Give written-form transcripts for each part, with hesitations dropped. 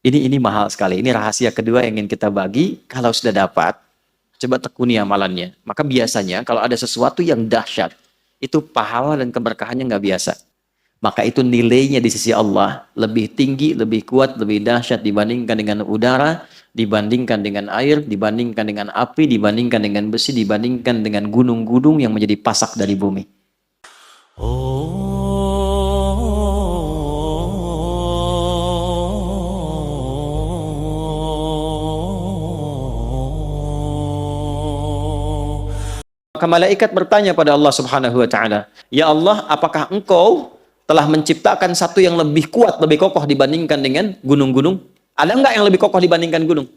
Ini mahal sekali. Ini rahasia kedua yang ingin kita bagi. Kalau sudah dapat, coba tekuni amalannya. Maka biasanya kalau ada sesuatu yang dahsyat, itu pahala dan keberkahannya nggak biasa. Maka itu nilainya di sisi Allah lebih tinggi, lebih kuat, lebih dahsyat dibandingkan dengan udara, dibandingkan dengan air, dibandingkan dengan api, dibandingkan dengan besi, dibandingkan dengan gunung-gunung yang menjadi pasak dari bumi. Maka malaikat bertanya pada Allah Subhanahu wa taala, "Ya Allah, apakah Engkau telah menciptakan satu yang lebih kuat, lebih kokoh dibandingkan dengan gunung-gunung? Ada enggak yang lebih kokoh dibandingkan gunung?"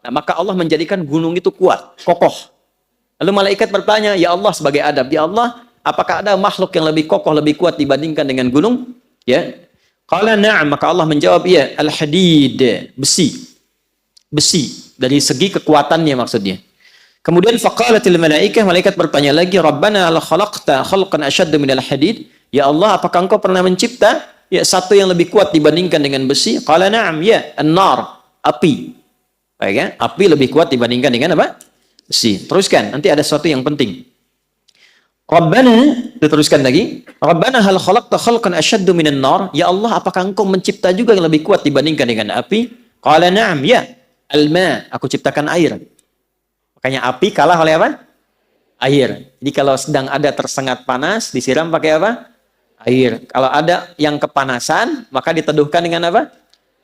Nah, maka Allah menjadikan gunung itu kuat, kokoh. Lalu malaikat bertanya, "Ya Allah," sebagai adab, "Ya Allah, apakah ada makhluk yang lebih kokoh, lebih kuat dibandingkan dengan gunung?" Ya. Qala na'am, maka Allah menjawab, "Ya, al-hadid, besi." Besi dari segi kekuatannya maksudnya. Kemudian faqalatil malaikah, malaikat bertanya lagi, "Rabbana la khalaqta khalqan ashadda minal hadid?" Ya Allah, apakah Engkau pernah mencipta satu yang lebih kuat dibandingkan dengan besi? Qala na'am, ya, an-nar, api. Baik ya, api lebih kuat dibandingkan dengan apa? Besi. Teruskan, nanti ada sesuatu yang penting. Rabbana, diteruskan lagi, Rabbana hal khalaqta khalqan ashadda minan nar? Ya Allah, apakah Engkau mencipta juga yang lebih kuat dibandingkan dengan api? Qala na'am, ya, al-ma, aku ciptakan air. Makanya api kalah oleh apa? Air. Jadi kalau sedang ada tersengat panas, disiram pakai apa? Air. Kalau ada yang kepanasan, maka diteduhkan dengan apa?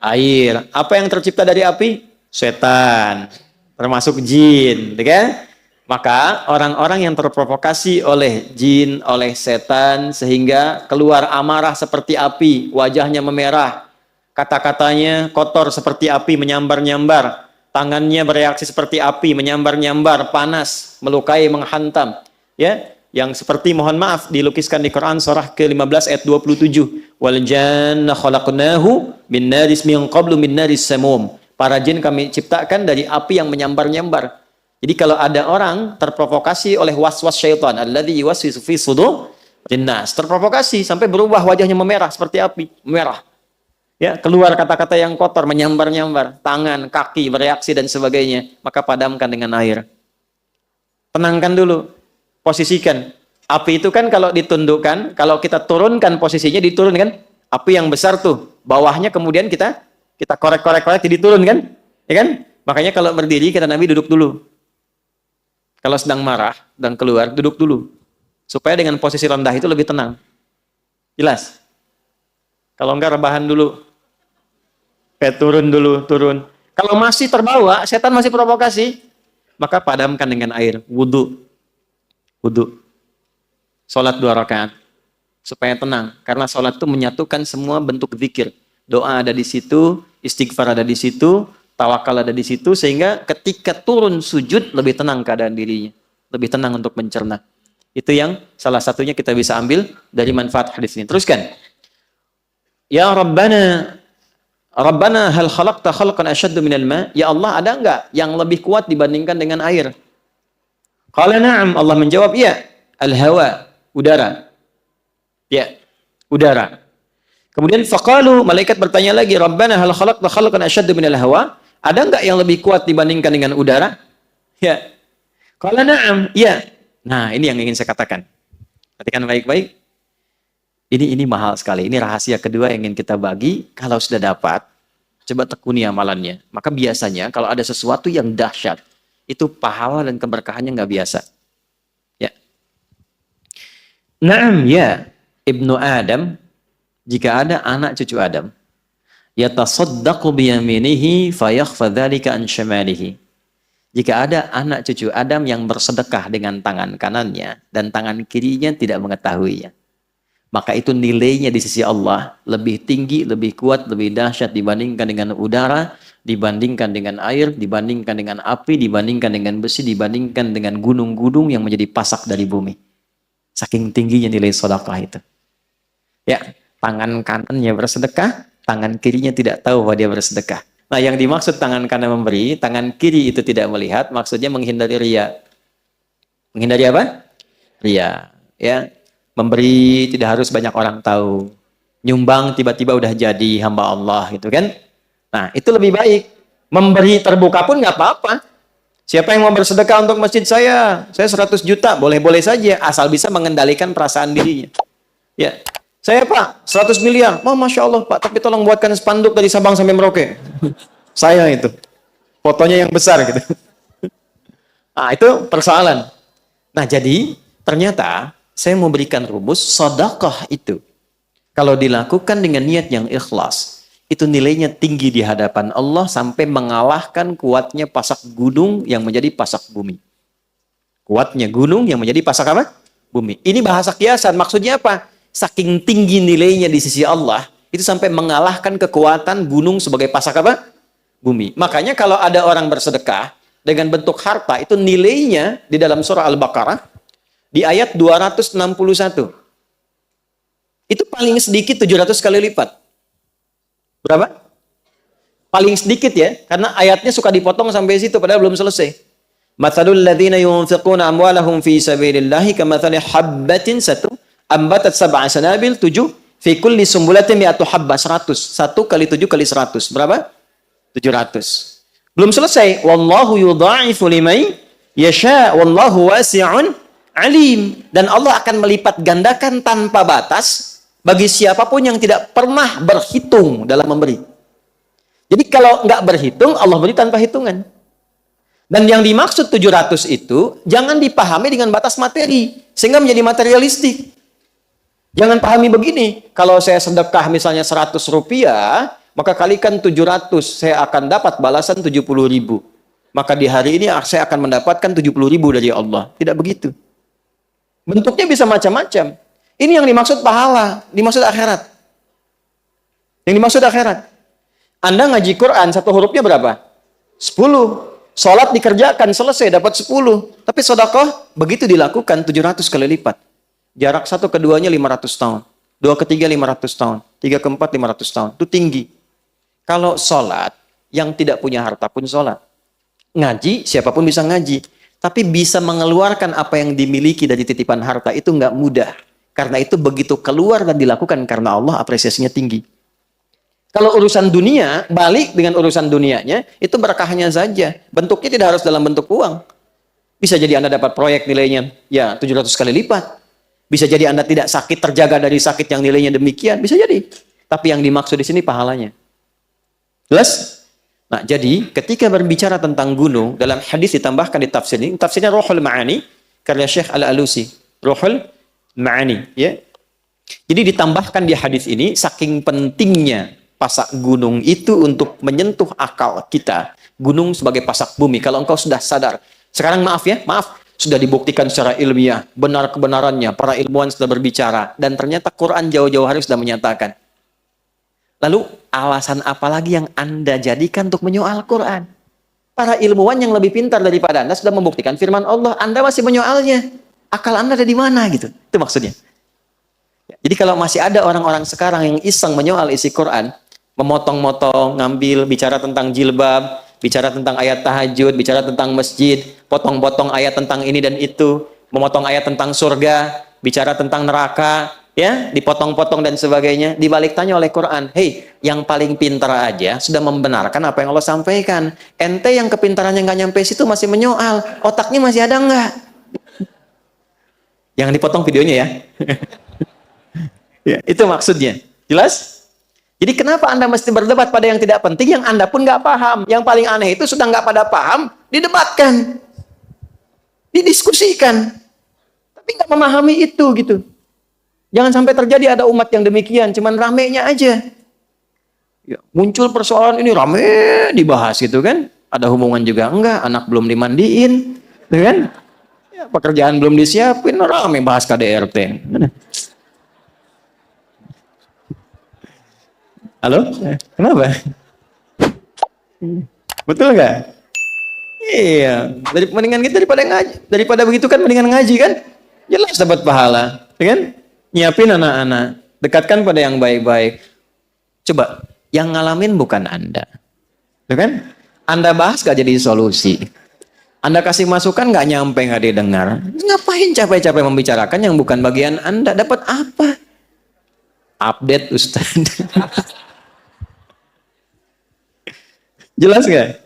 Air. Apa yang tercipta dari api? Setan. Termasuk jin. Kan? Maka orang-orang yang terprovokasi oleh jin, oleh setan, sehingga keluar amarah seperti api, wajahnya memerah, kata-katanya kotor seperti api, menyambar-nyambar, tangannya bereaksi seperti api, menyambar-nyambar, panas, melukai, menghantam. Ya, yang seperti, mohon maaf, dilukiskan di Quran surah ke-15 ayat 27. Wal janna khalaqnahu min naris min qablu min naris samum. Para jin kami ciptakan dari api yang menyambar-nyambar. Jadi kalau ada orang terprovokasi oleh was-was syaitan, alladzi yuwaswisu fi sudurin nas, terprovokasi sampai berubah wajahnya memerah seperti api, merah. Ya, keluar kata-kata yang kotor, menyambar-nyambar, tangan, kaki, bereaksi dan sebagainya, maka padamkan dengan air. Tenangkan dulu, posisikan. Api itu kan kalau ditundukkan, kalau kita turunkan posisinya, diturunkan, api yang besar tuh, bawahnya kemudian kita korek-korek, jadi turun kan? Ya kan? Makanya kalau berdiri, kata Nabi, duduk dulu. Kalau sedang marah dan keluar, duduk dulu. Supaya dengan posisi rendah itu lebih tenang. Jelas? Kalau enggak, rebahan dulu. Turun dulu, turun. Kalau masih terbawa, setan masih provokasi, maka padamkan dengan air. Wudu. Wudu. Sholat 2 rakaat. Supaya tenang. Karena sholat itu menyatukan semua bentuk zikir. Doa ada di situ, istighfar ada di situ, tawakal ada di situ, sehingga ketika turun sujud, lebih tenang keadaan dirinya. Lebih tenang untuk mencerna. Itu yang salah satunya kita bisa ambil dari manfaat hadis ini. Teruskan. Ya Rabbana, Rabbana hal khalaqta khalqan ashaddu minal ma? Ya Allah, ada enggak yang lebih kuat dibandingkan dengan air? Qala na'am, Allah menjawab, ya, al-hawa, udara. Ya, udara. Kemudian faqalu, malaikat bertanya lagi, Rabbana hal khalaqta khalqan ashaddu minal hawa? Ada enggak yang lebih kuat dibandingkan dengan udara? Ya. Qala na'am, ya. Nah, ini yang ingin saya katakan. Perhatikan baik-baik. Ini mahal sekali. Ini rahasia kedua yang ingin kita bagi. Kalau sudah dapat, coba tekuni amalannya. Maka biasanya kalau ada sesuatu yang dahsyat, itu pahala dan keberkahannya nggak biasa. Ya. Naam, ya, Ibnu Adam, jika ada anak cucu Adam, yatasaddaqu biyaminihi fayakhfa dzalika an syamalihi. Jika ada anak cucu Adam yang bersedekah dengan tangan kanannya dan tangan kirinya tidak mengetahuinya, maka itu nilainya di sisi Allah lebih tinggi, lebih kuat, lebih dahsyat dibandingkan dengan udara, dibandingkan dengan air, dibandingkan dengan api, dibandingkan dengan besi, dibandingkan dengan gunung-gunung yang menjadi pasak dari bumi. Saking tingginya nilai sedekah itu. Ya, tangan kanannya bersedekah, tangan kirinya tidak tahu bahwa dia bersedekah. Nah, yang dimaksud tangan kanan memberi, tangan kiri itu tidak melihat, maksudnya menghindari riya. Menghindari apa? Riya. Ya. Memberi tidak harus banyak orang tahu. Nyumbang tiba-tiba udah jadi hamba Allah gitu kan. Nah, itu lebih baik. Memberi terbuka pun nggak apa-apa. Siapa yang mau bersedekah untuk masjid saya 100 juta, boleh-boleh saja, asal bisa mengendalikan perasaan dirinya. Ya, saya Pak, 100 miliar. Oh, Masya Allah Pak, tapi tolong buatkan spanduk dari Sabang sampai Merauke. Saya itu. Fotonya yang besar gitu. Nah, itu persoalan. Nah, jadi ternyata saya mau berikan rumus sedekah itu. Kalau dilakukan dengan niat yang ikhlas, itu nilainya tinggi di hadapan Allah sampai mengalahkan kuatnya pasak gunung yang menjadi pasak bumi. Kuatnya gunung yang menjadi pasak apa? Bumi. Ini bahasa kiasan. Maksudnya apa? Saking tinggi nilainya di sisi Allah, itu sampai mengalahkan kekuatan gunung sebagai pasak apa? Bumi. Makanya kalau ada orang bersedekah dengan bentuk harta, itu nilainya di dalam surah Al-Baqarah di ayat 261. Itu paling sedikit 700 kali lipat. Berapa? Paling sedikit ya, karena ayatnya suka dipotong sampai situ padahal belum selesai. Matsalul ladzina yunfiquna amwalahum fi sabilillahi kamatsali habbatin ambatat sab'a sanabil 7 fi kulli sumbulatin mi'atu habbah 100. 1 kali 7 kali 100. Berapa? 700. Belum selesai. Wallahu yudha'ifu liman yasha wallahu wasi'un alim. Dan Allah akan melipat gandakan tanpa batas bagi siapapun yang tidak pernah berhitung dalam memberi. Jadi kalau nggak berhitung, Allah beri tanpa hitungan. Dan yang dimaksud 700 itu, jangan dipahami dengan batas materi, sehingga menjadi materialistik. Jangan pahami begini, kalau saya sedekah misalnya 100 rupiah, maka kalikan 700, saya akan dapat balasan 70.000. Maka di hari ini saya akan mendapatkan 70.000 dari Allah. Tidak begitu. Bentuknya bisa macam-macam. Ini yang dimaksud pahala, dimaksud akhirat. Yang dimaksud akhirat. Anda ngaji Quran, satu hurufnya berapa? 10. Sholat dikerjakan, selesai, dapat 10. Tapi sedekah, begitu dilakukan 700 kali lipat. Jarak satu keduanya 500 tahun. Dua ketiga 500 tahun. Tiga keempat 500 tahun. Itu tinggi. Kalau sholat, yang tidak punya harta pun sholat. Ngaji, siapapun bisa ngaji. Tapi bisa mengeluarkan apa yang dimiliki dari titipan harta, itu nggak mudah. Karena itu begitu keluar dan dilakukan karena Allah, apresiasinya tinggi. Kalau urusan dunia, balik dengan urusan dunianya, itu berkahnya saja. Bentuknya tidak harus dalam bentuk uang. Bisa jadi Anda dapat proyek nilainya ya 700 kali lipat. Bisa jadi Anda tidak sakit, terjaga dari sakit yang nilainya demikian. Bisa jadi. Tapi yang dimaksud di sini pahalanya. Jelas? Nah, jadi ketika berbicara tentang gunung, dalam hadis ditambahkan di tafsir ini, tafsirnya Ruhul Ma'ani, karya Syekh Al-Alusi. Ruhul Ma'ani, ya. Jadi ditambahkan di hadis ini saking pentingnya pasak gunung itu untuk menyentuh akal kita. Gunung sebagai pasak bumi. Kalau engkau sudah sadar. Sekarang maaf, sudah dibuktikan secara ilmiah, benar kebenarannya, para ilmuwan sudah berbicara, dan ternyata Quran jauh-jauh hari sudah menyatakan. Lalu alasan apa lagi yang Anda jadikan untuk menyoal Quran? Para ilmuwan yang lebih pintar daripada Anda sudah membuktikan firman Allah, Anda masih menyoalnya. Akal Anda ada di mana gitu? Itu maksudnya. Jadi kalau masih ada orang-orang sekarang yang iseng menyoal isi Quran, memotong-motong, ngambil, bicara tentang jilbab, bicara tentang ayat tahajud, bicara tentang masjid, potong-potong ayat tentang ini dan itu, memotong ayat tentang surga, bicara tentang neraka, ya, dipotong-potong dan sebagainya, dibalik tanya oleh Quran, hei, yang paling pintar aja sudah membenarkan apa yang Allah sampaikan. Ente yang kepintarannya nggak nyampe situ masih menyoal, otaknya masih ada nggak? Jangan dipotong videonya ya. Ya, itu maksudnya. Jelas? Jadi kenapa Anda mesti berdebat pada yang tidak penting, yang Anda pun nggak paham. Yang paling aneh itu sudah nggak pada paham, didebatkan. Didiskusikan. Tapi nggak memahami itu gitu. Jangan sampai terjadi ada umat yang demikian, cuman ramenya aja. Ya, muncul persoalan ini rame dibahas gitu kan. Ada hubungan juga enggak, anak belum dimandiin, gitu kan? Ya, pekerjaan belum disiapin, rame bahas KDRT. Halo? Kenapa? Betul nggak? Iya, mendingan kita daripada ngaji. Daripada begitu kan mendingan ngaji kan? Jelas dapat pahala, ya kan? Nyiapin anak-anak, dekatkan pada yang baik-baik. Coba, yang ngalamin bukan Anda. Ya kan? Anda bahas gak jadi solusi. Anda kasih masukan gak nyampe, gak didengar. Ngapain capek-capek membicarakan yang bukan bagian Anda? Dapat apa? Update Ustaz. Jelas nggak?